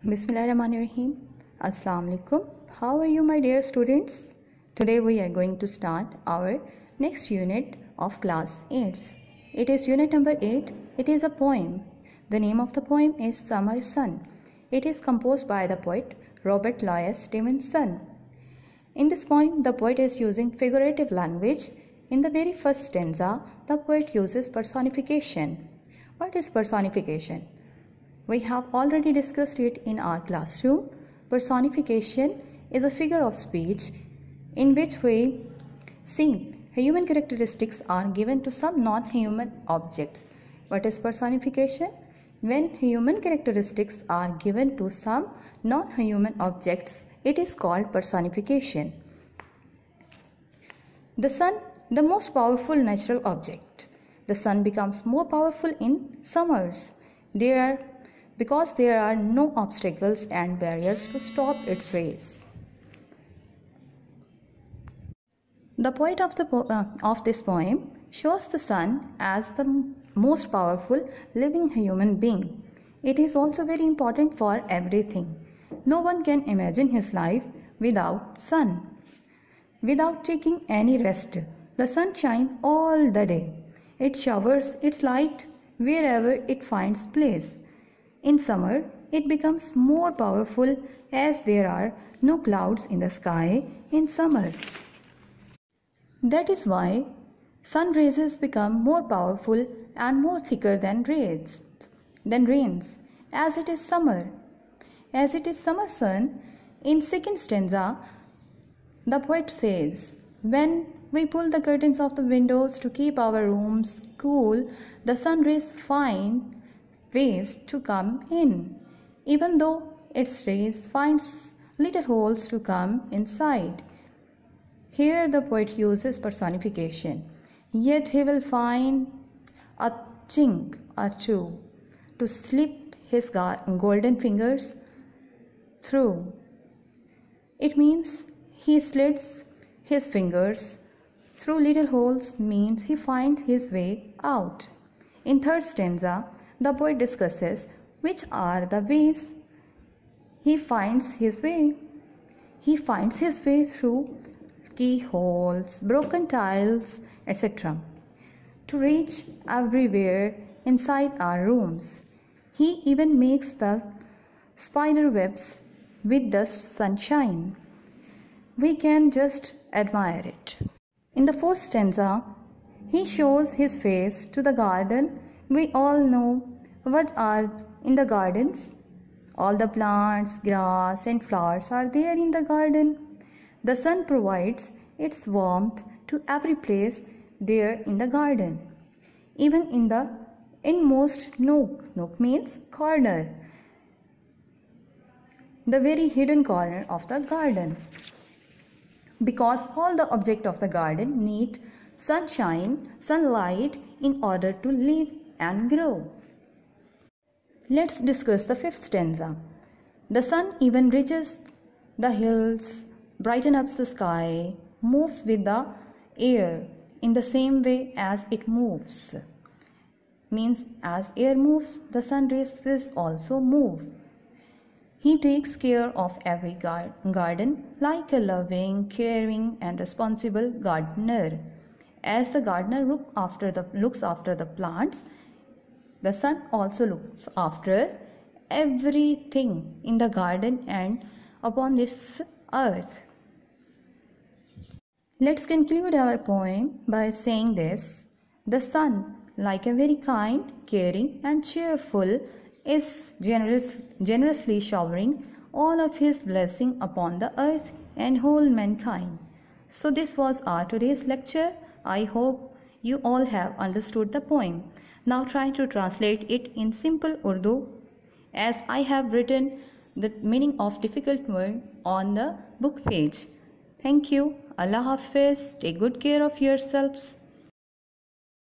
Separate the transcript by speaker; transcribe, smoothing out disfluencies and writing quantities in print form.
Speaker 1: Bismillahirrahmanirrahim. Assalamu alaikum. How are you, my dear students? Today we are going to start our next unit of class 8. It is unit number 8. It is a poem. The name of the poem is Summer Sun. It is composed by the poet Robert Louis Stevenson. In this poem, the poet is using figurative language. In the very first stanza, the poet uses personification. What is personification? We have already discussed it in our classroom. Personification is a figure of speech in which we see human characteristics are given to some non-human objects. What is personification? When human characteristics are given to some non-human objects, it is called personification. The sun, the most powerful natural object. The sun becomes more powerful in summers. Because there are no obstacles and barriers to stop its rays. The poet of this poem shows the sun as the most powerful living human being. It is also very important for everything. No one can imagine his life without sun. Without taking any rest, the sun shines all the day. It showers its light wherever it finds place. In summer, it becomes more powerful as there are no clouds in the sky in summer. That is why sun rays become more powerful and more thicker than rains, as it is summer. As it is summer sun, in second stanza, the poet says, when we pull the curtains of the windows to keep our rooms cool, the sun rays find ways to come in, even though its rays finds little holes to come inside. Here the poet uses personification. Yet he will find a chink or two to slip his golden fingers through. It means he slits his fingers through little holes, means he finds his way out. In third stanza, the poet discusses which are the ways he finds his way. He finds his way through keyholes, broken tiles, etc. to reach everywhere inside our rooms. He even makes the spider webs with the sunshine. We can just admire it. In the fourth stanza, he shows his face to the garden. We all know what are in the gardens. All the plants, grass and flowers are there in the garden. The sun provides its warmth to every place there in the garden. Even in the inmost nook. Nook means corner. The very hidden corner of the garden. Because all the objects of the garden need sunshine, sunlight in order to live and grow. Let's discuss the fifth stanza. The sun even reaches the hills, brightens up the sky, moves with the air in the same way as it moves. Means as air moves, the sun rays also move. He takes care of every garden like a loving, caring and responsible gardener. As the gardener looks after the plants, the sun also looks after everything in the garden and upon this earth. Let's conclude our poem by saying this. The sun, like a very kind, caring and cheerful, is generously showering all of his blessing upon the earth and whole mankind. So this was our today's lecture. I hope you all have understood the poem. Now try to translate it in simple Urdu, as I have written the meaning of difficult word on the book page. Thank you. Allah Hafiz. Take good care of yourselves.